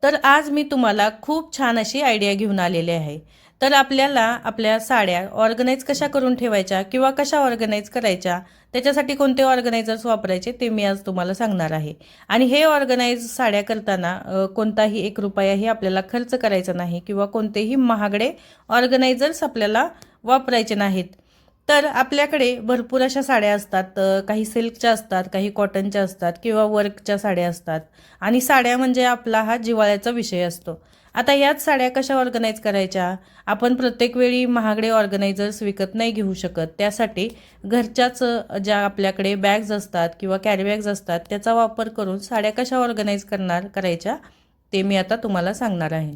तर आज मी तुम्हाला खूप छान अशी आयडिया घेऊन आलेली आहे. तर आपल्याला आपल्या साड्या ऑर्गनाइज कशा करून ठेवायच्या किंवा कशा ऑर्गनाइज करायच्या, त्याच्यासाठी कोणते ऑर्गनायझर्स वापरायचे ते मी आज तुम्हाला सांगणार आहे. आणि हे ऑर्गनाइज साड्या करताना कोणताही ₹1ही आपल्याला खर्च करायचा नाही किंवा कोणतेही महागडे ऑर्गनायझर्स आपल्याला वापरायचे नाहीत. तर आपल्याकडे भरपूर अशा साड्या असतात, काही सिल्कच्या असतात, काही कॉटनच्या असतात किंवा वर्कच्या साड्या असतात. आणि साड्या म्हणजे आपला हा जिव्हाळ्याचा विषय असतो. आता याच साड्या कशा ऑर्गनाइज करायच्या? आपण प्रत्येक वेळी महागडे ऑर्गनायझर्स विकत नाही घेऊ शकत. त्यासाठी घरच्याच ज्या आपल्याकडे बॅग्स असतात किंवा कॅरी बॅग्स असतात त्याचा वापर करून साड्या कशा ऑर्गनाइज करायच्या ते मी आता तुम्हाला सांगणार आहे.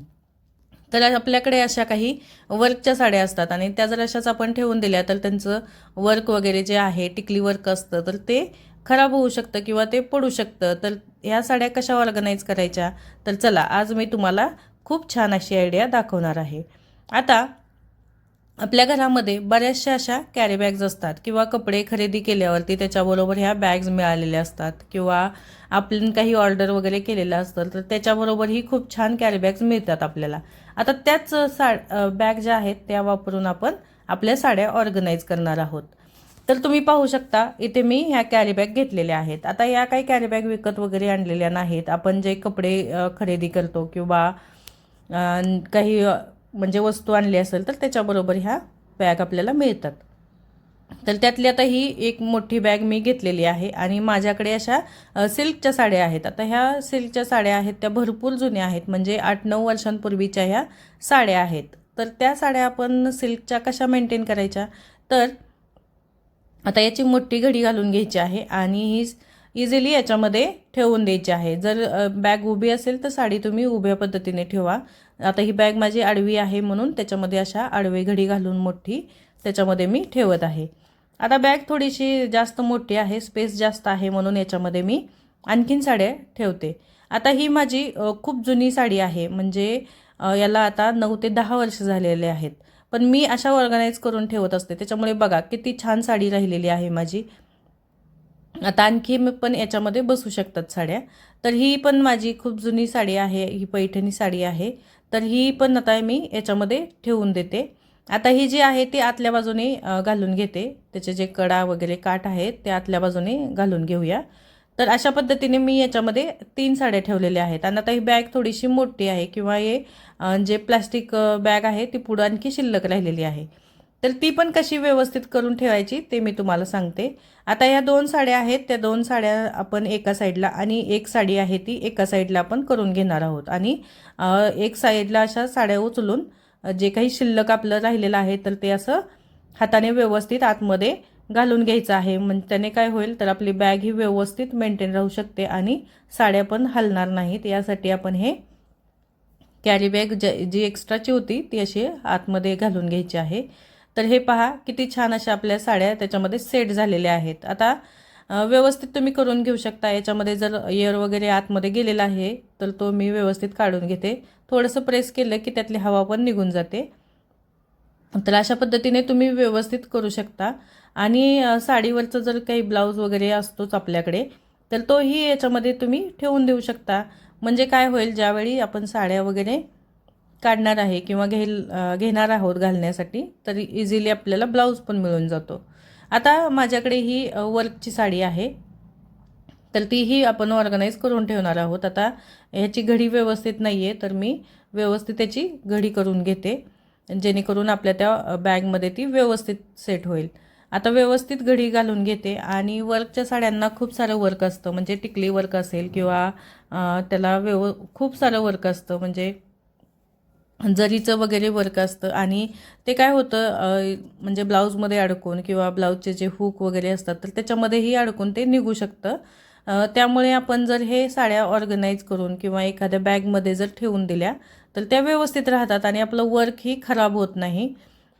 तर आपल्याकडे अशा काही वर्कच्या साड्या असतात आणि त्या जर अशाच आपण ठेवून दिल्या तर त्यांचं वर्क वगैरे जे आहे, टिकली वर्क असतं, तर ते खराब होऊ शकतं किंवा ते पडू शकतं. तर ह्या साड्या कशा ऑर्गनाइज करायच्या? तर चला आज मी तुम्हाला खूप छान अशी आयडिया दाखवणार आहे. आता आपल्या घरामध्ये बऱ्याचशा अशा कॅरी बॅग्स असतात किंवा कपडे खरेदी केल्यावरती त्याच्याबरोबर ह्या बॅग्स मिळालेल्या असतात किंवा आपण काही ऑर्डर वगैरे केलेलं असतं तर त्याच्याबरोबरही खूप छान कॅरी बॅग्स मिळतात आपल्याला. आता त्याच बॅग ज्या आहेत त्या वापरून आपण आपल्या साड्या ऑर्गनाइज करणार आहोत. तर तुम्ही पाहू शकता इथे मी ह्या कॅरी बॅग घेतलेल्या आहेत. आता या काही कॅरी बॅग विकत वगैरे आणलेल्या नाहीत. आपण जे कपडे खरेदी करतो किंवा काही म्हणजे वस्तू आणली असेल तर त्याच्याबरोबर ह्या बॅग आपल्याला मिळतात. तर त्यातली आता ही एक मोठी बॅग मी घेतलेली आहे आणि माझ्याकडे अशा सिल्कच्या साड्या आहेत. आता ह्या सिल्कच्या साड्या आहेत त्या भरपूर जुन्या आहेत, म्हणजे 8-9 वर्षांपूर्वीच्या ह्या साड्या आहेत. तर त्या साड्या आपण सिल्कच्या कशा मेंटेन करायच्या? तर आता याची मोठी घडी घालून घ्यायची आहे आणि ही इझिली याच्यामध्ये ठेवून द्यायची आहे. जर बॅग उभी असेल तर साडी तुम्ही उभ्या पद्धतीने ठेवा. आता ही बॅग माझी आडवी आहे म्हणून त्याच्यामध्ये अशा आडवी घडी घालून मोठी त्याच्यामध्ये मी ठेवत आहे. आता बॅग थोडीशी जास्त मोठी आहे, स्पेस जास्त आहे म्हणून याच्यामध्ये मी आणखीन साड्या ठेवते. आता ही माझी खूप जुनी साडी आहे, म्हणजे याला आता 9 ते 10 वर्ष झालेले आहेत. पण मी अशा ऑर्गनाइज करून ठेवत असते. त्याच्यामुळे बघा किती छान साडी राहिलेली आहे माझी. आता आणखी पण याच्यामध्ये बसू शकतात साड्या. तर ही पण माझी खूप जुनी साडी आहे, ही पैठणी साडी आहे. तर ही पण आता मी याच्यामध्ये ठेवून देते. आता ही जी आहे ती आतल्या बाजूने घालून घेते. त्याचे जे कडा वगैरे काठ आहेत ते आतल्या बाजूने घालून घेऊया. तर अशा पद्धतीने मी याच्यामध्ये 3 साड्या ठेवलेल्या आहेत. आणि आता ही बॅग थोडीशी मोठी आहे किंवा हे जे प्लास्टिक बॅग आहे ती पुढं आणखी शिल्लक राहिलेली आहे. तर ती पण कशी व्यवस्थित करून ठेवायची ते मी तुम्हाला सांगते. आता ह्या 2 साड्या आहेत, त्या 2 साड्या आपण एका साईडला आणि एक साडी आहे ती एका साईडला आपण करून घेणार आहोत. आणि एक साईडला अशा साड्या उचलून जे काही शिल्लक आपलं राहिलेलं आहे तर ते असं हाताने व्यवस्थित आतमध्ये घालून घ्यायचं आहे. म्हणजे त्याने काय होईल तर आपली बॅग ही व्यवस्थित मेंटेन राहू शकते आणि साड्या पण हलणार नाहीत. यासाठी आपण हे कॅरी बॅग जी एक्स्ट्राची होती ती अशी आतमध्ये घालून घ्यायची आहे. तर हे पहा किती छान अशा आपल्या साड्या त्याच्यामध्ये सेट झालेल्या आहेत. आता व्यवस्थित तुम्ही करून घेऊ शकता. याच्यामध्ये जर एअर वगैरे आतमध्ये गेलेला आहे तर तो मी व्यवस्थित काढून घेते. थोडंसं प्रेस केलं की त्यातली हवा पण निघून जाते. तर अशा पद्धतीने तुम्ही व्यवस्थित करू शकता. आणि साडीवरचं जर काही ब्लाऊज वगैरे असतोच आपल्याकडे तर तोही याच्यामध्ये तुम्ही ठेवून देऊ शकता. म्हणजे काय होईल, ज्यावेळी आपण साड्या वगैरे काढणार आहे किंवा घेणार आहोत घालण्यासाठी तर इझिली आपल्याला ब्लाऊज पण मिळून जातो. आता माझ्याकडे ही वर्कची साडी आहे, तर तीही आपण ऑर्गनाइज करून ठेवणार आहोत. आता ह्याची घडी व्यवस्थित नाही आहे तर मी व्यवस्थित त्याची घडी करून घेते, जेणेकरून आपल्या त्या बॅगमध्ये ती व्यवस्थित सेट होईल. आता व्यवस्थित घडी घालून घेते. आणि वर्कच्या साड्यांना खूप सारं वर्क असतं, म्हणजे टिकली वर्क असेल किंवा त्याला खूप सारं वर्क असतं, म्हणजे जरीचं वगैरे वर्क असतं. आणि ते काय होतं म्हणजे ब्लाऊजमध्ये अडकून किंवा ब्लाऊजचे जे हुक वगैरे असतात तर त्याच्यामध्येही अडकून ते निघू शकतं. त्यामुळे आपण जर हे साड्या ऑर्गनाइज करून किंवा एखाद्या बॅगमध्ये जर ठेवून दिल्या तर त्या व्यवस्थित राहतात आणि आपलं वर्कही खराब होत नाही.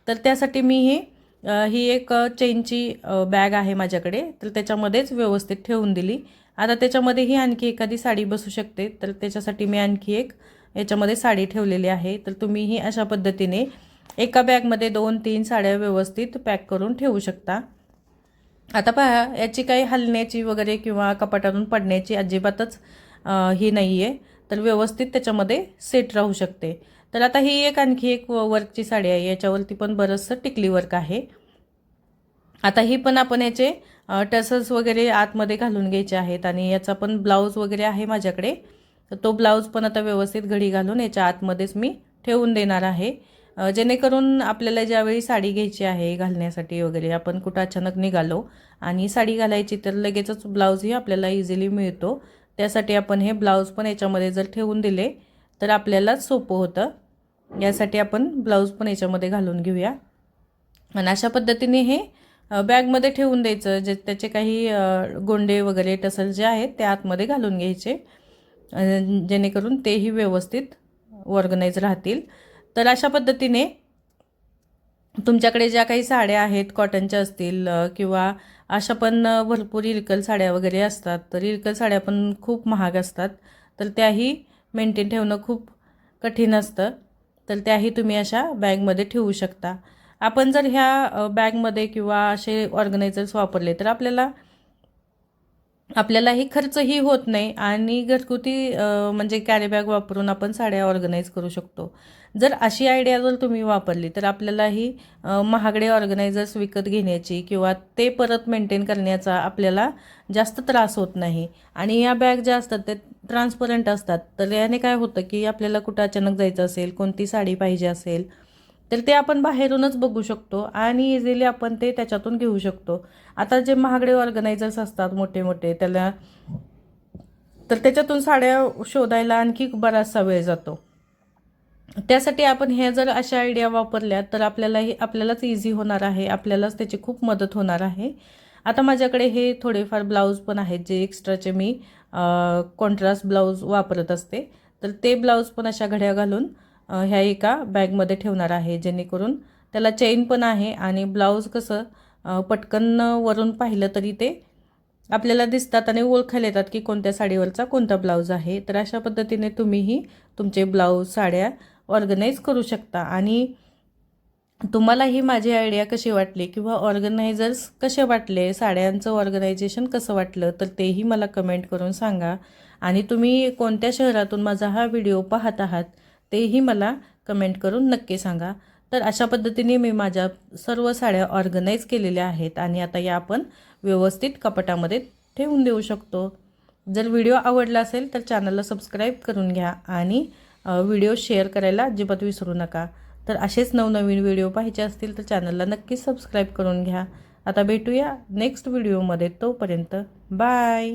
तर त्यासाठी मी ही एक चेनची बॅग आहे माझ्याकडे, तर त्याच्यामध्येच व्यवस्थित ठेवून दिली. आता त्याच्यामध्येही आणखी एखादी साडी बसू शकते, तर त्याच्यासाठी मी आणखी एक याच्यामध्ये साडी ठेवलेली आहे. तर तुम्हीही अशा पद्धतीने एका बॅगमध्ये 2-3 साड्या व्यवस्थित पॅक करून ठेवू शकता. आता पहा, याची काही हलण्याची वगैरे किंवा कपाटातून पडण्याची अजिबातच ही नाही आहे. तर व्यवस्थित त्याच्यामध्ये सेट राहू शकते. तर आता ही आणखी एक वर्कची साडी आहे, याच्यावरती पण बरंचसं टिकली वर्क आहे. आता ही पण आपण याचे टसल्स वगैरे आतमध्ये घालून घ्यायचे आहेत आणि याचा पण ब्लाऊज वगैरे आहे माझ्याकडे. तर तो ब्लाऊज पण आता व्यवस्थित घडी घालून याच्या आतमध्येच मी ठेवून देणार आहे, जेणेकरून आपल्याला ज्यावेळी साडी घ्यायची आहे घालण्यासाठी वगैरे, आपण कुठं अचानक निघालो आणि साडी घालायची तर लगेचच ब्लाऊजही आपल्याला इझिली मिळतो. त्यासाठी आपण हे ब्लाऊज पण याच्यामध्ये जर ठेवून दिले तर आपल्याला सोपं होतं. यासाठी आपण ब्लाऊज पण याच्यामध्ये घालून घेऊया आणि अशा पद्धतीने हे बॅगमध्ये ठेवून द्यायचं. जे त्याचे काही गोंडे वगैरे टसल जे आहेत ते आतमध्ये घालून घ्यायचे, जेणेकरून तेही व्यवस्थित ऑर्गनाईज राहतील. तर अशा पद्धतीने तुमच्याकडे ज्या काही साड्या आहेत कॉटनच्या असतील किंवा अशा पण भरपूर इरकल साड्या वगैरे असतात, तर इरकल साड्या पण खूप महाग असतात, तर त्याही मेंटेन ठेवणं खूप कठीण असतं. तर त्याही तुम्ही अशा बॅगमध्ये ठेवू शकता. आपण जर ह्या बॅगमध्ये किंवा असे ऑर्गनायझर्स वापरले तर आपल्यालाही खर्चही होत नाही आणि घरगुती म्हणजे कॅरी बॅग वापरून आपण साड्या ऑर्गनाईज करू शकतो. जर अशी आयडिया जर तुम्ही वापरली तर आपल्यालाही महागडे ऑर्गनायझर्स विकत घेण्याची किंवा ते परत मेंटेन करण्याचा आपल्याला जास्त त्रास होत नाही. आणि या बॅग ज्या असतात ते ट्रान्सपरंट असतात, तर याने काय होतं की आपल्याला कुठं अचानक जायचं असेल, कोणती साडी पाहिजे असेल तर ते आपण बाहेरूनच बघू शकतो आणि इझिली आपण ते त्याच्यातून घेऊ शकतो. आता जे महागडे ऑर्गनायझर्स असतात मोठे मोठे तर त्याच्यातून साड्या शोधायला आणखी बराचसा वेळ जातो. त्यासाठी आपण हे जर अशा आयडिया वापरल्या तर आपल्यालाच इझी होणार आहे, आपल्यालाच त्याची खूप मदत होणार आहे. आता माझ्याकडे हे थोडेफार ब्लाऊज पण आहेत जे एक्स्ट्राचे मी कॉन्ट्रास्ट ब्लाऊज वापरत असते, तर ते ब्लाऊज पण अशा घड्या घालून ह्या एका बॅगमध्ये ठेवणार आहे, जेणेकरून त्याला चेन पण आहे आणि ब्लाऊज कसं पटकन वरून पाहिलं तरी ते आपल्याला दिसतात आणि ओळखायला येतात की कोणत्या साडीवरचा कोणता ब्लाऊज आहे. तर अशा पद्धतीने तुम्हीही तुमचे ब्लाऊज साड्या ऑर्गनाईज करू शकता. आणि तुम्हाला ही माझी आयडिया कशी वाटली किंवा ऑर्गनायझर्स कसे वाटले, साड्यांचं ऑर्गनायझेशन कसं वाटलं, तर तेही मला कमेंट करून सांगा. आणि तुम्ही कोणत्या शहरातून माझा हा व्हिडिओ पाहत आहात तेही मला कमेंट करून नक्की सांगा. तर अशा पद्धतीने मी माझ्या सर्व साड्या ऑर्गनाईज केलेल्या आहेत आणि आता या आपण व्यवस्थित कपाटामध्ये ठेवून देऊ शकतो. जर व्हिडिओ आवडला असेल तर चॅनलला सबस्क्राईब करून घ्या आणि व्हिडिओ शेअर करायला अजिबात विसरू नका. तर असेच नवनवीन व्हिडिओ पाहायचे असतील तर चॅनलला नक्कीच सबस्क्राईब करून घ्या. आता भेटूया नेक्स्ट व्हिडिओमध्ये. तोपर्यंत बाय.